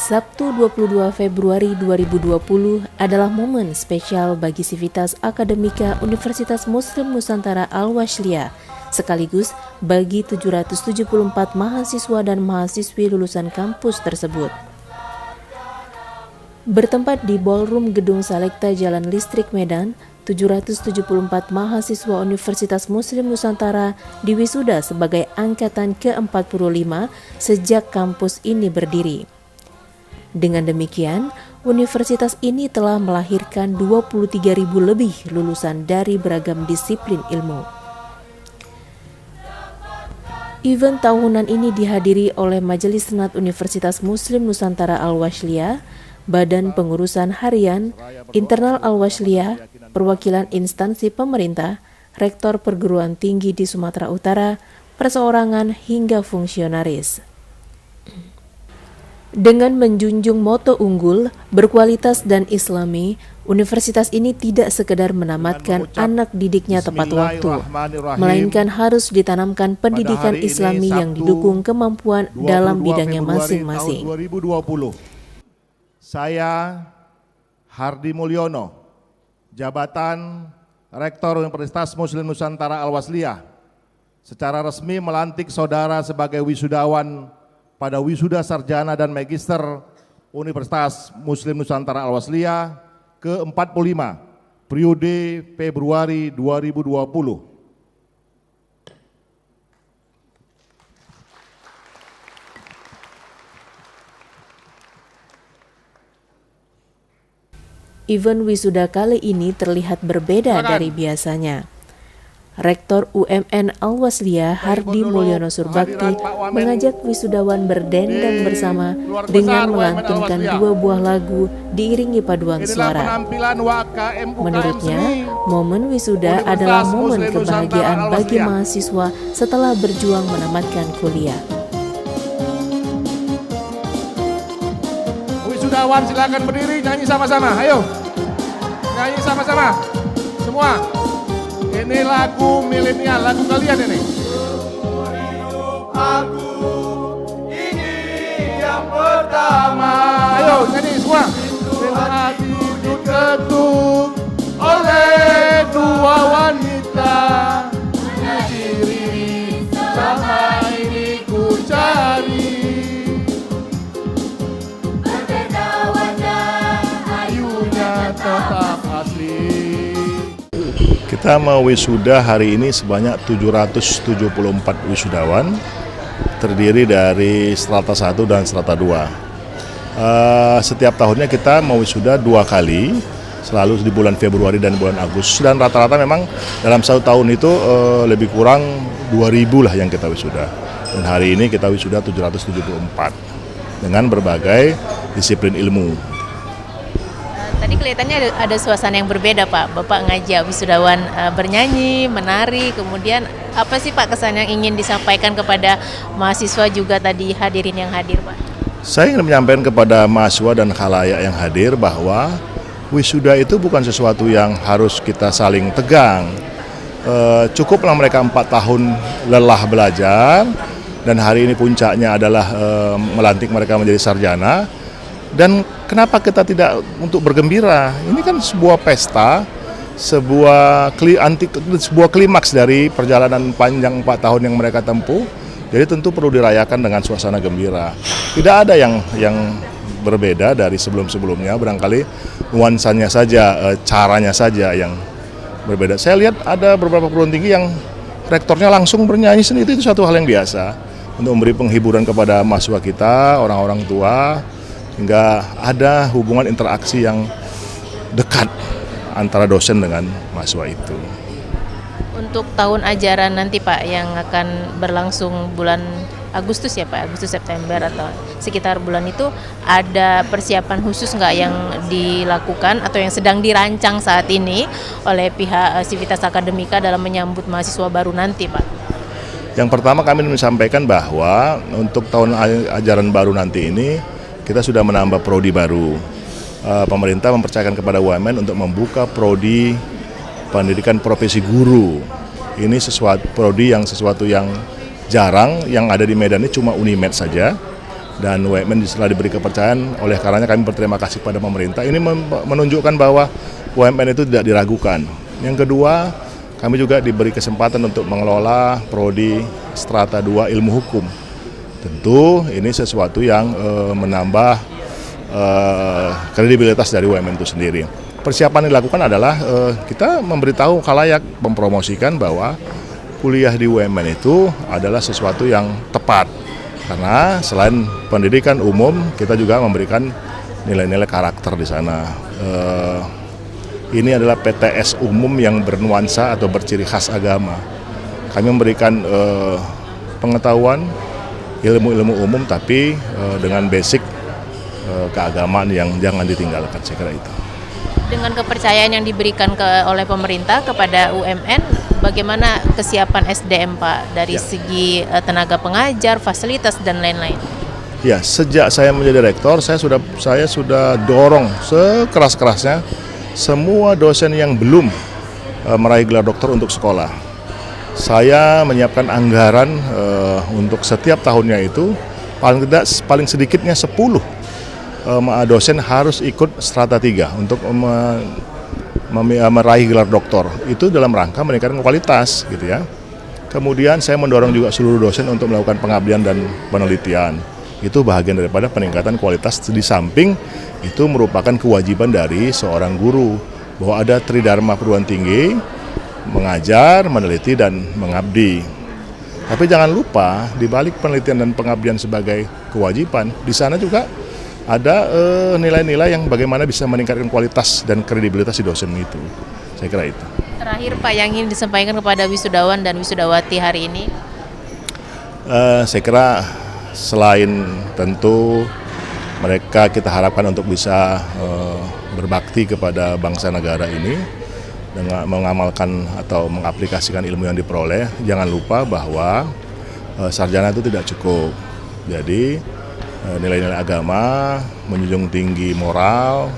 Sabtu 22 Februari 2020 adalah momen spesial bagi Civitas Akademika Universitas Muslim Nusantara Al-Wasliyah, sekaligus bagi 774 mahasiswa dan mahasiswi lulusan kampus tersebut. Bertempat di ballroom Gedung Salekta Jalan Listrik Medan, 774 mahasiswa Universitas Muslim Nusantara diwisuda sebagai angkatan ke-45 sejak kampus ini berdiri. Dengan demikian, universitas ini telah melahirkan 23.000 lebih lulusan dari beragam disiplin ilmu. Event tahunan ini dihadiri oleh Majelis Senat Universitas Muslim Nusantara Al-Wasliyah, Badan Pengurusan Harian, Internal Al-Wasliyah, perwakilan instansi pemerintah, rektor perguruan tinggi di Sumatera Utara, perseorangan hingga fungsionaris. Dengan menjunjung moto unggul, berkualitas dan islami, universitas ini tidak sekedar menamatkan anak didiknya tepat waktu, melainkan harus ditanamkan pendidikan islami yang didukung kemampuan dalam bidangnya masing-masing. Saya, Hardi Mulyono, jabatan Rektor Universitas Muslim Nusantara Al-Wasliyah, secara resmi melantik saudara sebagai wisudawan pada wisuda sarjana dan magister Universitas Muslim Nusantara Al-Wasliyah ke-45 periode Februari 2020. Event wisuda kali ini terlihat berbeda dari biasanya. Rektor UMN Al-Wasliyah Hardi Mulyono Surbakti mengajak wisudawan berdendang bersama dengan melantunkan 2 buah lagu diiringi paduan suara. Menurutnya, momen wisuda adalah momen kebahagiaan bagi mahasiswa setelah berjuang menamatkan kuliah. Wisudawan silakan berdiri, nyanyi sama-sama, ayo. Nyanyi sama-sama, semua. Ini lagu milenial, lagu kalian ini. Hidup aku ini yang pertama. Ayo nyanyi semua. Bila diketuk oleh 2 wanita, diri sama ini ku cari. Berbeda wajah, ayunya tetap asli. Kita mau wisuda hari ini sebanyak 774 wisudawan, terdiri dari strata 1 dan strata 2. Setiap tahunnya kita mau wisuda 2 kali, selalu di bulan Februari dan bulan Agustus, dan rata-rata memang dalam 1 tahun itu lebih kurang 2.000 lah yang kita wisuda. Dan hari ini kita wisuda 774 dengan berbagai disiplin ilmu. Tadi kelihatannya ada suasana yang berbeda, Pak. Bapak ngajak wisudawan bernyanyi, menari, kemudian apa sih Pak kesan yang ingin disampaikan kepada mahasiswa juga tadi hadirin yang hadir, Pak? Saya ingin menyampaikan kepada mahasiswa dan khalayak yang hadir bahwa wisuda itu bukan sesuatu yang harus kita saling tegang. Cukuplah mereka 4 tahun lelah belajar, dan hari ini puncaknya adalah melantik mereka menjadi sarjana. Dan kenapa kita tidak untuk bergembira? Ini kan sebuah pesta, sebuah klimaks dari perjalanan panjang 4 tahun yang mereka tempuh. Jadi tentu perlu dirayakan dengan suasana gembira. Tidak ada yang berbeda dari sebelum-sebelumnya, barangkali nuansanya saja, caranya saja yang berbeda. Saya lihat ada beberapa perguruan tinggi yang rektornya langsung bernyanyi sendiri, itu satu hal yang biasa untuk memberi penghiburan kepada mahasiswa kita, orang-orang tua, hingga ada hubungan interaksi yang dekat antara dosen dengan mahasiswa itu. Untuk tahun ajaran nanti Pak yang akan berlangsung bulan Agustus ya Pak, Agustus September atau sekitar bulan itu, ada persiapan khusus nggak yang dilakukan atau yang sedang dirancang saat ini oleh pihak Civitas Akademika dalam menyambut mahasiswa baru nanti Pak? Yang pertama kami menyampaikan bahwa untuk tahun ajaran baru nanti ini kita sudah menambah prodi baru. Pemerintah mempercayakan kepada UMN untuk membuka prodi pendidikan profesi guru. Ini sesuatu yang jarang, yang ada di Medan ini cuma Unimed saja. dan UMN setelah diberi kepercayaan, oleh karenanya kami berterima kasih kepada pemerintah. Ini menunjukkan bahwa UMN itu tidak diragukan. Yang kedua, kami juga diberi kesempatan untuk mengelola prodi Strata 2 Ilmu Hukum. Tentu ini sesuatu yang menambah kredibilitas dari UMN itu sendiri. Persiapan yang dilakukan adalah kita memberitahu khalayak, mempromosikan bahwa kuliah di UMN itu adalah sesuatu yang tepat. Karena selain pendidikan umum, kita juga memberikan nilai-nilai karakter di sana. Ini adalah PTS umum yang bernuansa atau berciri khas agama. Kami memberikan pengetahuan, ilmu-ilmu umum, tapi dengan basic keagamaan yang jangan ditinggalkan, saya kira itu. Dengan kepercayaan yang diberikan oleh pemerintah kepada UMN, bagaimana kesiapan SDM Pak dari segi tenaga pengajar, fasilitas dan lain-lain? Ya, sejak saya menjadi rektor, saya sudah dorong sekeras-kerasnya semua dosen yang belum meraih gelar doktor untuk sekolah. Saya menyiapkan anggaran untuk setiap tahunnya itu paling sedikitnya 10 dosen harus ikut strata 3 untuk meraih gelar doktor. Itu dalam rangka meningkatkan kualitas gitu ya. Kemudian saya mendorong juga seluruh dosen untuk melakukan pengabdian dan penelitian. Itu bahagian daripada peningkatan kualitas, di samping itu merupakan kewajiban dari seorang guru bahwa ada tridharma perguruan tinggi, mengajar, meneliti, dan mengabdi. Tapi jangan lupa di balik penelitian dan pengabdian sebagai kewajiban, di sana juga ada nilai-nilai yang bagaimana bisa meningkatkan kualitas dan kredibilitas si dosen itu. Saya kira itu. Terakhir Pak, yang ingin disampaikan kepada wisudawan dan wisudawati hari ini? Saya kira selain tentu mereka kita harapkan untuk bisa berbakti kepada bangsa negara ini dengan mengamalkan atau mengaplikasikan ilmu yang diperoleh, jangan lupa bahwa sarjana itu tidak cukup. Jadi nilai-nilai agama, menjunjung tinggi moral,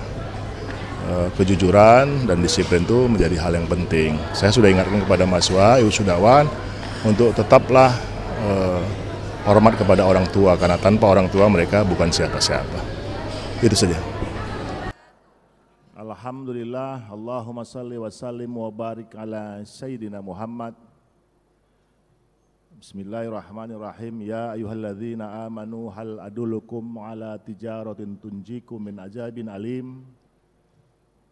kejujuran dan disiplin itu menjadi hal yang penting. Saya sudah ingatkan kepada mahasiswa, wisudawan untuk tetaplah hormat kepada orang tua, karena tanpa orang tua mereka bukan siapa-siapa. Itu saja. Alhamdulillah, Allahumma salli wa sallim wa barik ala Sayyidina Muhammad. Bismillahirrahmanirrahim. Ya ayyuhalladzina amanu hal adullukum ala tijaratin tunjikum min ajabin alim.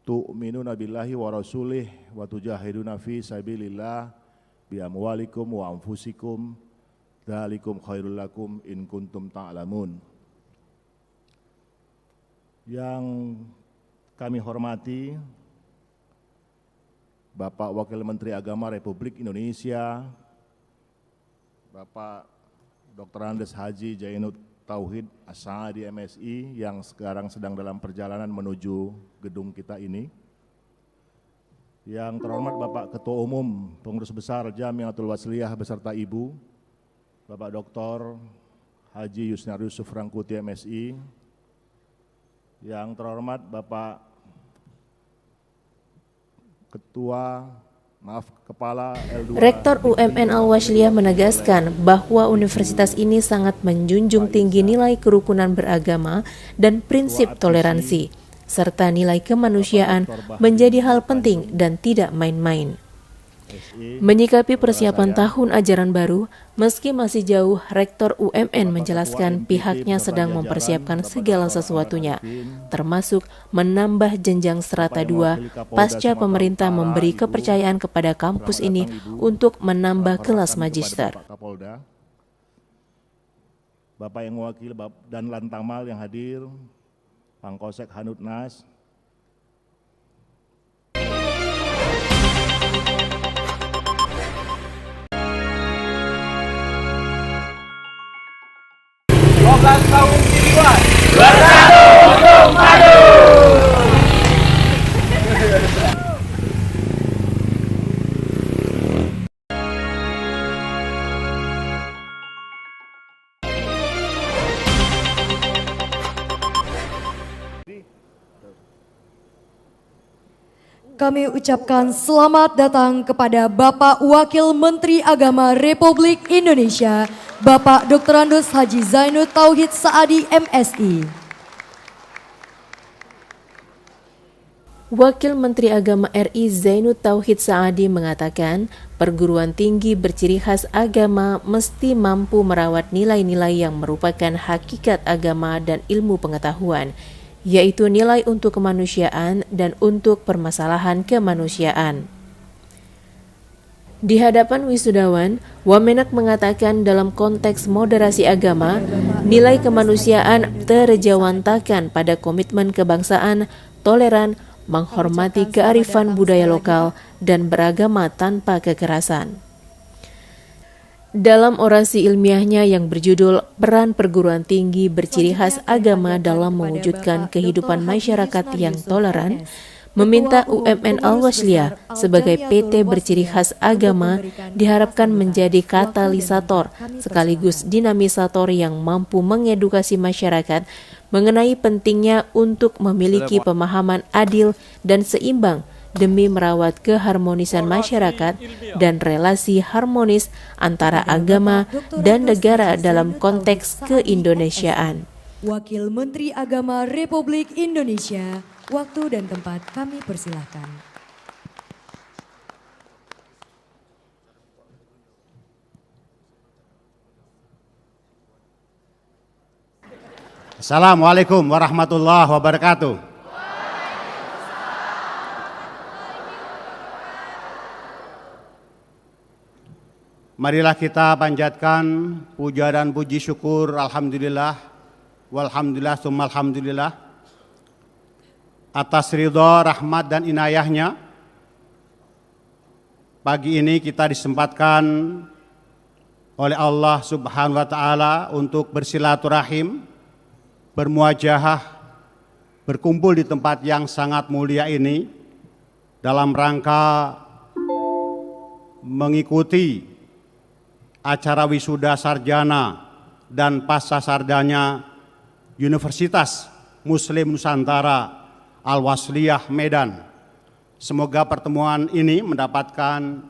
Tu'minuna billahi wa rasulih wa tujahiduna fi sabilillah bi amwalikum wa anfusikum. Dzalikum khairul lakum in kuntum ta'lamun. Yang kami hormati Bapak Wakil Menteri Agama Republik Indonesia, Bapak Dr. Andes Haji Zainud Tauhid As-Saadi MSI yang sekarang sedang dalam perjalanan menuju gedung kita ini. Yang terhormat Bapak Ketua Umum Pengurus Besar Jamiatul Wasliyah beserta Ibu, Bapak Dr. Haji Yusnar Yusuf Rangkuti MSI, yang terhormat Bapak Kepala L2. Rektor UMN Al-Wasliyah menegaskan bahwa universitas ini sangat menjunjung tinggi nilai kerukunan beragama dan prinsip toleransi, serta nilai kemanusiaan menjadi hal penting dan tidak main-main. Menyikapi persiapan tahun ajaran baru, meski masih jauh, Rektor UMN menjelaskan pihaknya sedang mempersiapkan segala sesuatunya, termasuk menambah jenjang strata 2 pasca pemerintah memberi kepercayaan kepada kampus ini untuk menambah kelas magister. Bapak yang mewakili dan Lantamal yang hadir, Pangkosek Hanutnas, tahun kehidupan bersatu untuk maju. Kami ucapkan selamat datang kepada Bapak Wakil Menteri Agama Republik Indonesia Bapak Dr. Andos Haji Zainud Tauhid Saadi MSI. Wakil Menteri Agama RI Zainud Tauhid Saadi mengatakan, perguruan tinggi berciri khas agama mesti mampu merawat nilai-nilai yang merupakan hakikat agama dan ilmu pengetahuan, yaitu nilai untuk kemanusiaan dan untuk permasalahan kemanusiaan. Di hadapan wisudawan, Wamenak mengatakan dalam konteks moderasi agama, nilai kemanusiaan terjawantakan pada komitmen kebangsaan, toleran, menghormati kearifan budaya lokal, dan beragama tanpa kekerasan. Dalam orasi ilmiahnya yang berjudul Peran Perguruan Tinggi Berciri Khas Agama dalam Mewujudkan Kehidupan Masyarakat yang Toleran, meminta UMN Al-Wasliyah sebagai PT berciri khas agama diharapkan menjadi katalisator sekaligus dinamisator yang mampu mengedukasi masyarakat mengenai pentingnya untuk memiliki pemahaman adil dan seimbang demi merawat keharmonisan masyarakat dan relasi harmonis antara agama dan negara dalam konteks keindonesiaan. Wakil Menteri Agama Republik Indonesia, waktu dan tempat kami persilahkan. Assalamualaikum warahmatullahi wabarakatuh. Marilah kita panjatkan puja dan puji syukur alhamdulillah walhamdulillah summa alhamdulillah atas ridha, rahmat dan inayahnya. Pagi ini kita disempatkan oleh Allah Subhanahu wa taala untuk bersilaturahim, bermuajahah, berkumpul di tempat yang sangat mulia ini dalam rangka mengikuti acara wisuda sarjana dan pasca sarjana Universitas Muslim Nusantara Al-Wasliyah Medan. Semoga pertemuan ini mendapatkan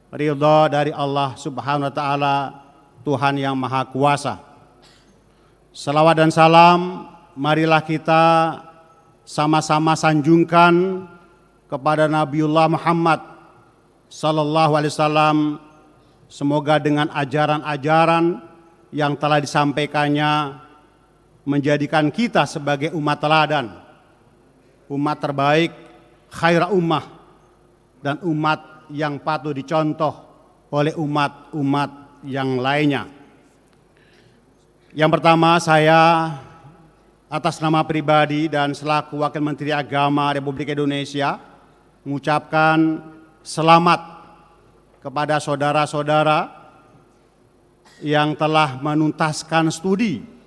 ridha dari Allah Subhanahu wa taala, Tuhan yang Maha Kuasa. Salawat dan salam marilah kita sama-sama sanjungkan kepada Nabiullah Muhammad sallallahu alaihi wasallam. Semoga dengan ajaran-ajaran yang telah disampaikannya menjadikan kita sebagai umat teladan, umat terbaik, khaira ummah, dan umat yang patut dicontoh oleh umat-umat yang lainnya. Yang pertama, saya atas nama pribadi dan selaku Wakil Menteri Agama Republik Indonesia mengucapkan selamat kepada saudara-saudara yang telah menuntaskan studi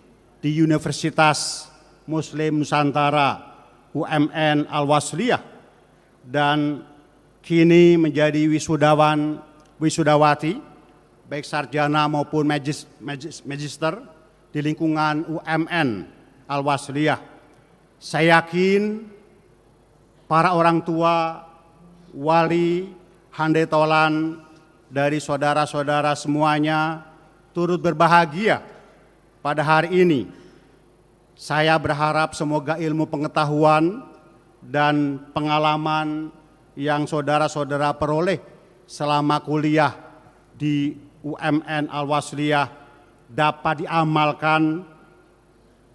di Universitas Muslim Nusantara UMN Al-Wasliyah dan kini menjadi wisudawati baik sarjana maupun magister di lingkungan UMN Al-Wasliyah. Saya yakin para orang tua, wali, handai tolan dari saudara-saudara semuanya turut berbahagia pada hari ini. Saya berharap semoga ilmu pengetahuan dan pengalaman yang saudara-saudara peroleh selama kuliah di UMN Al-Wasliyah dapat diamalkan,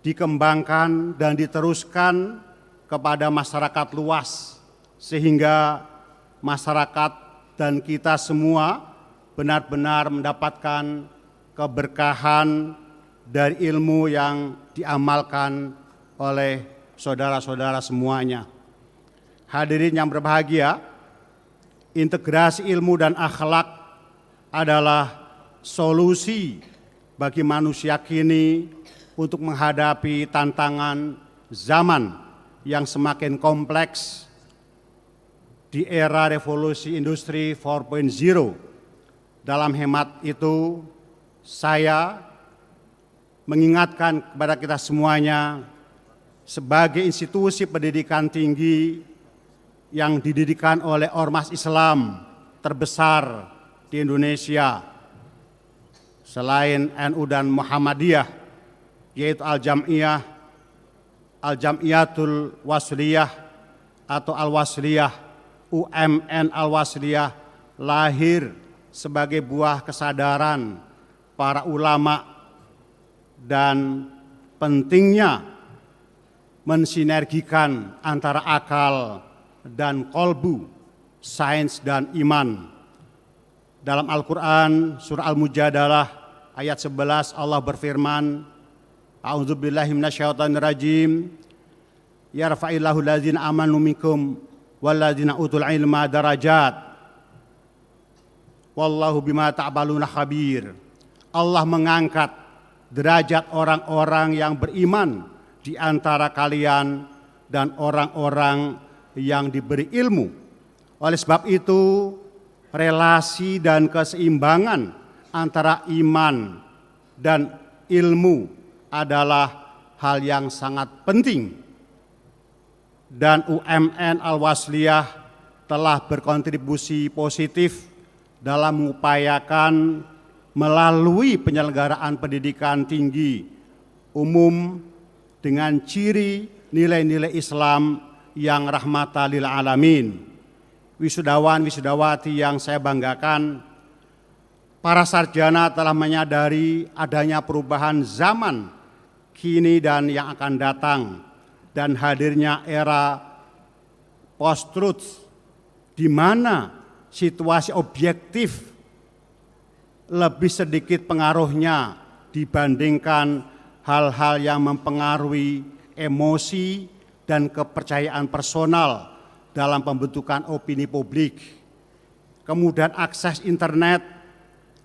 dikembangkan dan diteruskan kepada masyarakat luas sehingga masyarakat dan kita semua benar-benar mendapatkan keberkahan dari ilmu yang diamalkan oleh saudara-saudara semuanya. Hadirin yang berbahagia, integrasi ilmu dan akhlak adalah solusi bagi manusia kini untuk menghadapi tantangan zaman yang semakin kompleks di era revolusi industri 4.0. Dalam hemat itu, saya mengingatkan kepada kita semuanya sebagai institusi pendidikan tinggi yang didirikan oleh ormas Islam terbesar di Indonesia, selain NU dan Muhammadiyah, yaitu Al-Jam'iyatul Wasliyah atau Al-Wasliyah, UMN Al-Wasliyah, lahir sebagai buah kesadaran para ulama dan pentingnya mensinergikan antara akal dan kolbu, sains dan iman. Dalam Al-Quran, surah Al-Mujadalah, ayat 11, Allah berfirman, A'udzubillahi minasyaitonirrajim, yarfa'illahu allazina amanu minkum wallazina utul ilma darajat, wallahu bima ta'maluna khabir. Allah mengangkat derajat orang-orang yang beriman di antara kalian dan orang-orang yang diberi ilmu. Oleh sebab itu, relasi dan keseimbangan antara iman dan ilmu adalah hal yang sangat penting. Dan UMN Al-Wasliyah telah berkontribusi positif dalam mengupayakan melalui penyelenggaraan pendidikan tinggi umum dengan ciri nilai-nilai Islam yang rahmatan lil alamin. Wisudawan-wisudawati yang saya banggakan, para sarjana telah menyadari adanya perubahan zaman kini dan yang akan datang, dan hadirnya era post-truth di mana situasi objektif lebih sedikit pengaruhnya dibandingkan hal-hal yang mempengaruhi emosi dan kepercayaan personal dalam pembentukan opini publik. Kemudian akses internet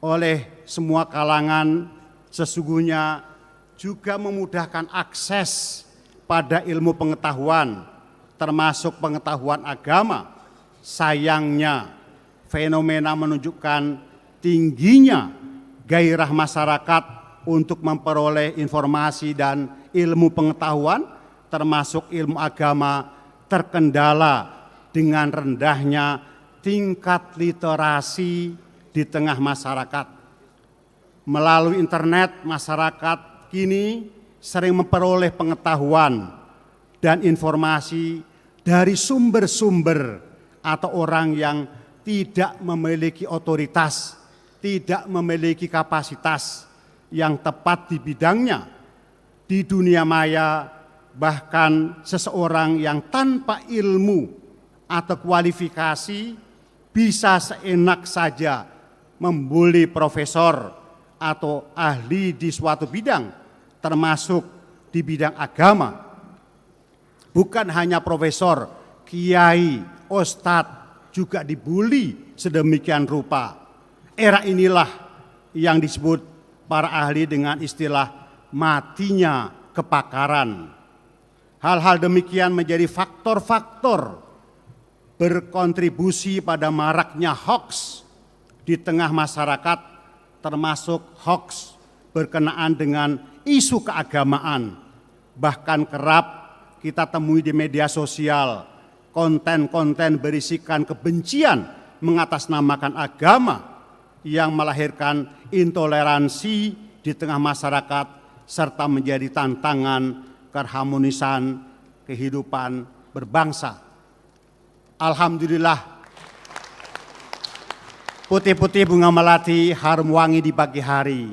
oleh semua kalangan sesungguhnya juga memudahkan akses pada ilmu pengetahuan, termasuk pengetahuan agama. Sayangnya, fenomena menunjukkan tingginya gairah masyarakat untuk memperoleh informasi dan ilmu pengetahuan, termasuk ilmu agama, terkendala dengan rendahnya tingkat literasi di tengah masyarakat. Melalui internet, masyarakat kini sering memperoleh pengetahuan dan informasi dari sumber-sumber atau orang yang tidak memiliki otoritas, tidak memiliki kapasitas yang tepat di bidangnya. Di dunia maya, bahkan seseorang yang tanpa ilmu atau kualifikasi bisa seenak saja membuli profesor atau ahli di suatu bidang, termasuk di bidang agama. Bukan hanya profesor, kiai, ustadz juga dibuli sedemikian rupa. Era inilah yang disebut para ahli dengan istilah matinya kepakaran. Hal-hal demikian menjadi faktor-faktor berkontribusi pada maraknya hoax di tengah masyarakat, termasuk hoax berkenaan dengan isu keagamaan. Bahkan kerap kita temui di media sosial konten-konten berisikan kebencian mengatasnamakan agama yang melahirkan intoleransi di tengah masyarakat serta menjadi tantangan keharmonisan kehidupan berbangsa. Alhamdulillah, putih-putih bunga melati, harum wangi di pagi hari.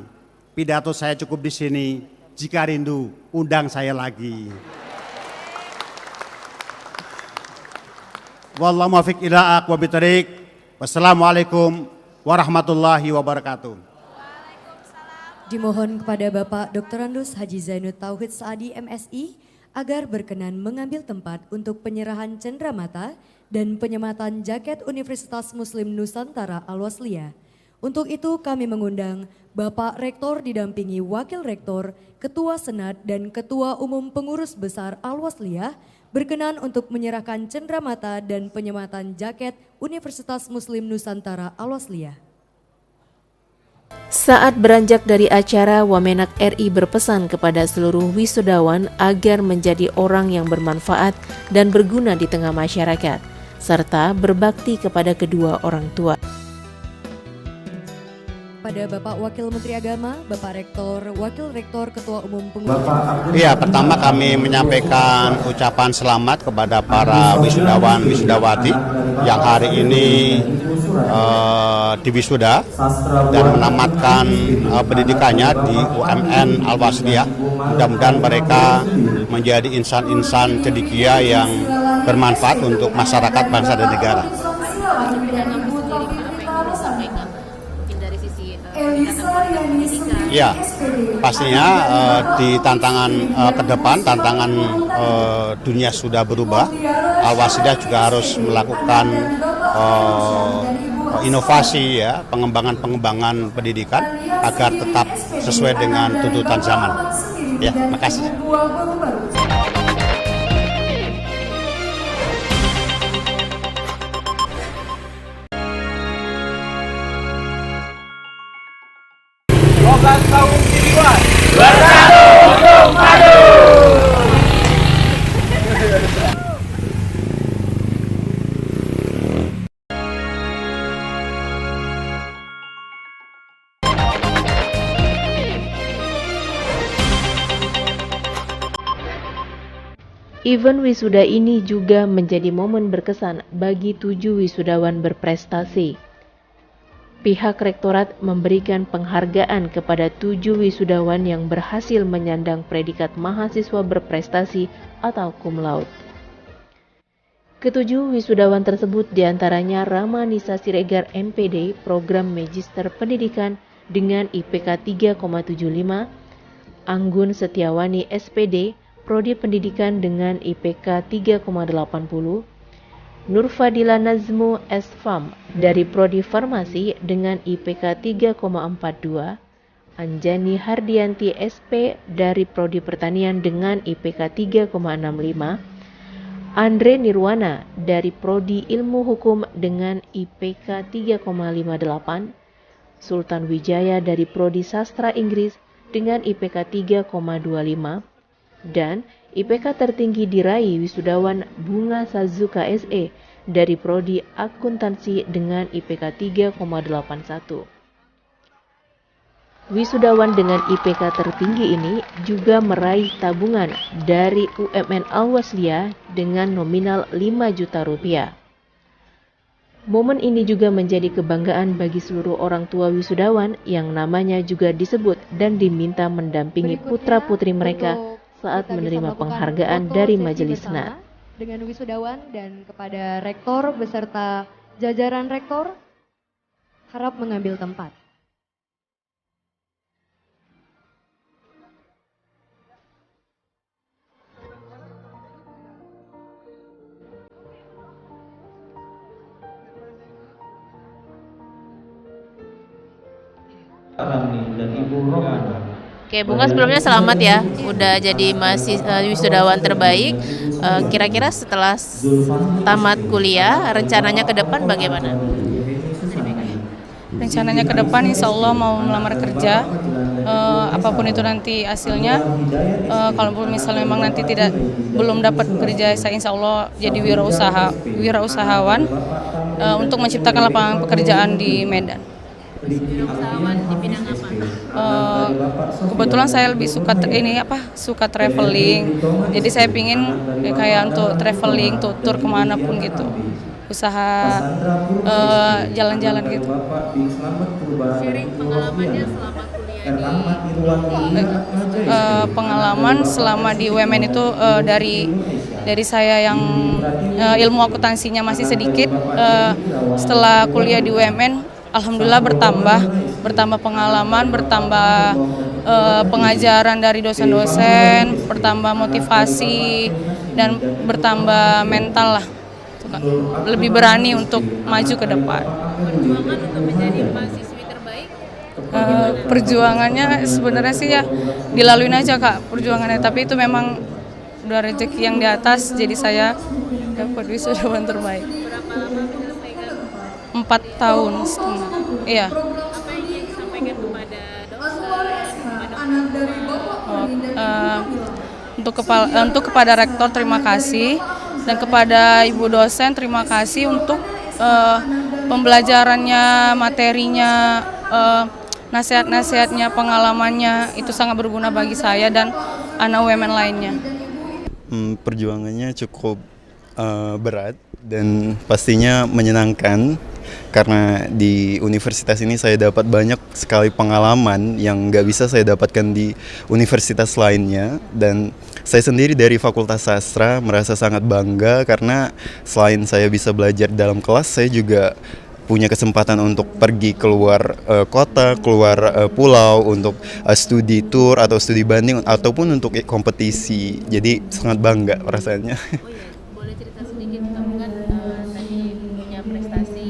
Pidato saya cukup di sini. Jika rindu, undang saya lagi. Wallahu muwaffiq ila aqwamit thoriq. Wassalamualaikum warahmatullahi wabarakatuh. Dimohon kepada Bapak Dr. Andus Haji Zainud Tauhid Saadi MSI agar berkenan mengambil tempat untuk penyerahan cenderamata dan penyematan jaket Universitas Muslim Nusantara Al-Wasliyah. Untuk itu kami mengundang Bapak Rektor didampingi Wakil Rektor, Ketua Senat dan Ketua Umum Pengurus Besar Al-Wasliyah berkenan untuk menyerahkan cenderamata dan penyematan jaket Universitas Muslim Nusantara Al-Wasliyah. Saat beranjak dari acara, Wamenak RI berpesan kepada seluruh wisudawan agar menjadi orang yang bermanfaat dan berguna di tengah masyarakat, serta berbakti kepada kedua orang tua. kepada Bapak Wakil Menteri Agama, Bapak Rektor, Wakil Rektor, Ketua Umum Pengurus. Iya, pertama kami menyampaikan ucapan selamat kepada para wisudawan wisudawati yang hari ini diwisuda dan menamatkan pendidikannya di UMN Al-Wasliyah. Mudah-mudahan mereka menjadi insan-insan cendekia yang bermanfaat untuk masyarakat, bangsa dan negara. Ya, pastinya di tantangan ke depan, tantangan dunia sudah berubah. Al-Wasliyah juga harus melakukan inovasi, ya, pengembangan pendidikan agar tetap sesuai dengan tuntutan zaman. Ya, makasih. Kaum Siliwan bersatu untuk maju. Event wisuda ini juga menjadi momen berkesan bagi 7 wisudawan berprestasi. Pihak Rektorat memberikan penghargaan kepada 7 wisudawan yang berhasil menyandang predikat mahasiswa berprestasi atau cum laude. Ketujuh wisudawan tersebut diantaranya Rama Nisa Siregar MPD, Program Magister Pendidikan dengan IPK 3,75, Anggun Setiawani SPD, Prodi Pendidikan dengan IPK 3,80, Nurfadila Nazmu S.Fam dari Prodi Farmasi dengan IPK 3,42, Anjani Hardianti SP dari Prodi Pertanian dengan IPK 3,65, Andre Nirwana dari Prodi Ilmu Hukum dengan IPK 3,58, Sultan Wijaya dari Prodi Sastra Inggris dengan IPK 3,25, dan IPK tertinggi diraih wisudawan Bunga Sazuka SE dari Prodi Akuntansi dengan IPK 3,81. Wisudawan dengan IPK tertinggi ini juga meraih tabungan dari UMN Al-Wasliyah dengan nominal 5 juta rupiah. Momen ini juga menjadi kebanggaan bagi seluruh orang tua wisudawan yang namanya juga disebut dan diminta mendampingi putra-putri mereka saat menerima penghargaan dari Majelis Senat. Dengan wisudawan dan kepada rektor beserta jajaran rektor harap mengambil tempat. Dan Ibu Rohana. Oke, Bunga sebelumnya selamat ya, udah jadi wisudawan terbaik. Kira-kira setelah tamat kuliah, rencananya ke depan bagaimana? Rencananya ke depan insya Allah mau melamar kerja, apapun itu nanti hasilnya. Kalaupun misalnya memang nanti belum dapat kerja, saya insya Allah jadi wirausahawan untuk menciptakan lapangan pekerjaan di Medan. Wirausahawan di bidang apa? Kebetulan saya lebih suka traveling, jadi saya pingin kayak untuk traveling, tur kemanapun gitu, usaha jalan-jalan gitu. Sharing pengalamannya selama kuliah pengalaman selama di UMN itu dari saya yang ilmu akuntansinya masih sedikit, setelah kuliah di UMN alhamdulillah bertambah pengalaman, bertambah pengajaran dari dosen-dosen, bertambah motivasi, dan bertambah mental lah. Lebih berani untuk maju ke depan. Perjuangan untuk menjadi mahasiswi terbaik? Perjuangannya sebenarnya sih ya dilaluin aja Kak perjuangannya, tapi itu memang udah rezeki yang di atas, jadi saya dapat wisudawan terbaik. Berapa lama menyelesaikan? 4 tahun setengah. Iya. Apa yang ingin disampaikan kepada dosen, Untuk kepada rektor terima kasih, dan kepada ibu dosen terima kasih untuk pembelajarannya, materinya, nasihat-nasihatnya, pengalamannya itu sangat berguna bagi saya dan anak UMN lainnya. Perjuangannya cukup berat dan pastinya menyenangkan karena di universitas ini saya dapat banyak sekali pengalaman yang nggak bisa saya dapatkan di universitas lainnya, dan saya sendiri dari Fakultas Sastra merasa sangat bangga karena selain saya bisa belajar dalam kelas, saya juga punya kesempatan untuk pergi keluar kota, keluar pulau untuk studi tour atau studi banding ataupun untuk kompetisi. Jadi sangat bangga rasanya. Oh iya, boleh cerita sedikit, kamu kan tadi punya prestasi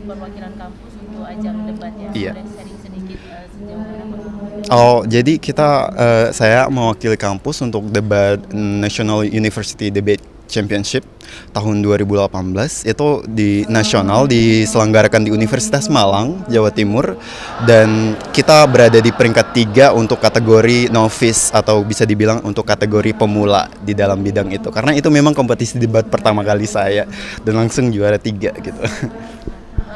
perwakilan kampus untuk ajang debat ya. Iya. Boleh sharing sedikit sejauh mana? Oh, jadi saya mewakili kampus untuk debat National University Debate Championship tahun 2018. Itu di nasional diselenggarakan di Universitas Malang, Jawa Timur, dan kita berada di peringkat 3 untuk kategori novice atau bisa dibilang untuk kategori pemula di dalam bidang itu. Karena itu memang kompetisi debat pertama kali saya dan langsung juara 3 gitu.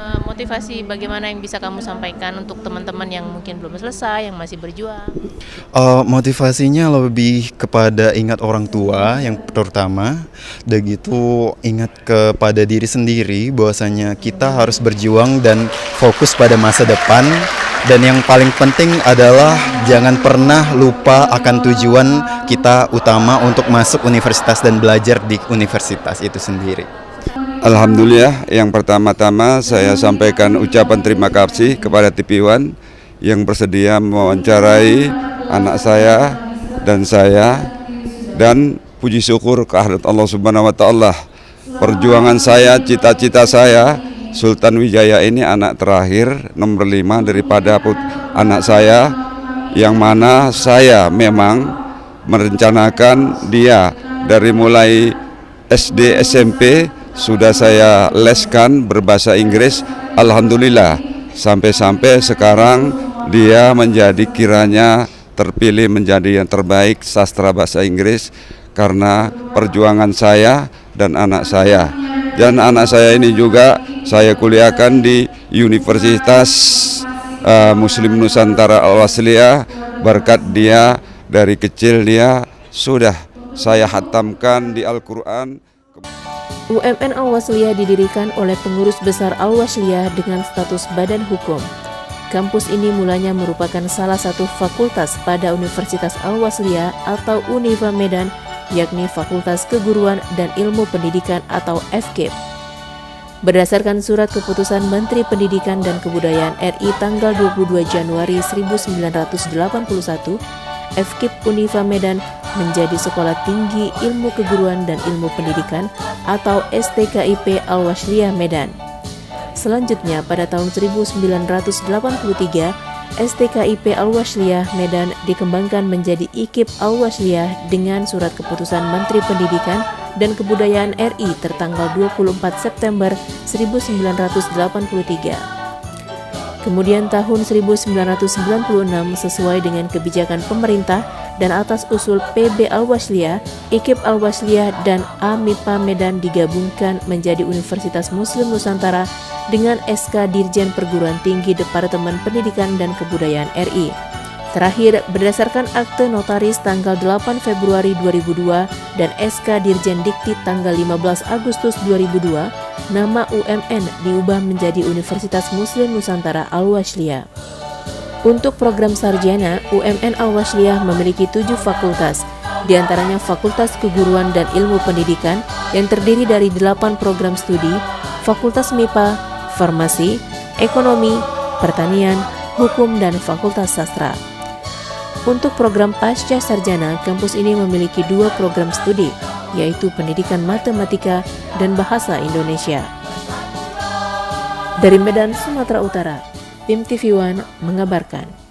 Motivasi bagaimana yang bisa kamu sampaikan untuk teman-teman yang mungkin belum selesai, yang masih berjuang? Motivasinya lebih kepada ingat orang tua yang terutama, dan gitu ingat kepada diri sendiri bahwasanya kita harus berjuang dan fokus pada masa depan, dan yang paling penting adalah jangan pernah lupa akan tujuan kita utama untuk masuk universitas dan belajar di universitas itu sendiri. Alhamdulillah, yang pertama-tama saya sampaikan ucapan terima kasih kepada TV One yang bersedia mewawancarai anak saya, dan puji syukur kehadirat Allah Subhanahu wa taala. Perjuangan saya, cita-cita saya, Sultan Wijaya ini anak terakhir nomor 5 daripada anak saya, yang mana saya memang merencanakan dia dari mulai SD, SMP sudah saya leskan berbahasa Inggris. Alhamdulillah sampai sekarang dia menjadi kiranya terpilih menjadi yang terbaik sastra bahasa Inggris karena perjuangan saya dan anak saya. Dan anak saya ini juga saya kuliahkan di Universitas Muslim Nusantara Al-Wasliyah. Berkat dia dari kecil dia sudah saya hatamkan di Al-Quran. UMN Al-Wasliyah didirikan oleh pengurus besar Al-Wasliyah dengan status badan hukum. Kampus ini mulanya merupakan salah satu fakultas pada Universitas Al-Wasliyah atau Univa Medan, yakni Fakultas Keguruan dan Ilmu Pendidikan atau FKIP. Berdasarkan surat keputusan Menteri Pendidikan dan Kebudayaan RI tanggal 22 Januari 1981, FKIP Univa Medan menjadi Sekolah Tinggi Ilmu Keguruan dan Ilmu Pendidikan atau STKIP Al-Wasliyah Medan. Selanjutnya pada tahun 1983, STKIP Al-Wasliyah Medan dikembangkan menjadi IKIP Al-Wasliyah dengan surat keputusan Menteri Pendidikan dan Kebudayaan RI tertanggal 24 September 1983. Kemudian tahun 1996 sesuai dengan kebijakan pemerintah dan atas usul PB Al-Wasliyah, IKIP Al-Wasliyah dan AMIPA Medan digabungkan menjadi Universitas Muslim Nusantara dengan SK Dirjen Perguruan Tinggi Departemen Pendidikan dan Kebudayaan RI. Terakhir, berdasarkan akte notaris tanggal 8 Februari 2002 dan SK Dirjen Dikti tanggal 15 Agustus 2002, nama UMN diubah menjadi Universitas Muslim Nusantara Al-Wasliyah. Untuk program sarjana, UMN Al-Wasliyah memiliki 7 fakultas, di antaranya Fakultas Keguruan dan Ilmu Pendidikan yang terdiri dari 8 program studi, Fakultas MIPA, Farmasi, Ekonomi, Pertanian, Hukum, dan Fakultas Sastra. Untuk program pasca sarjana, kampus ini memiliki 2 program studi, yaitu Pendidikan Matematika dan Bahasa Indonesia. Dari Medan, Sumatera Utara, tim TV One mengabarkan.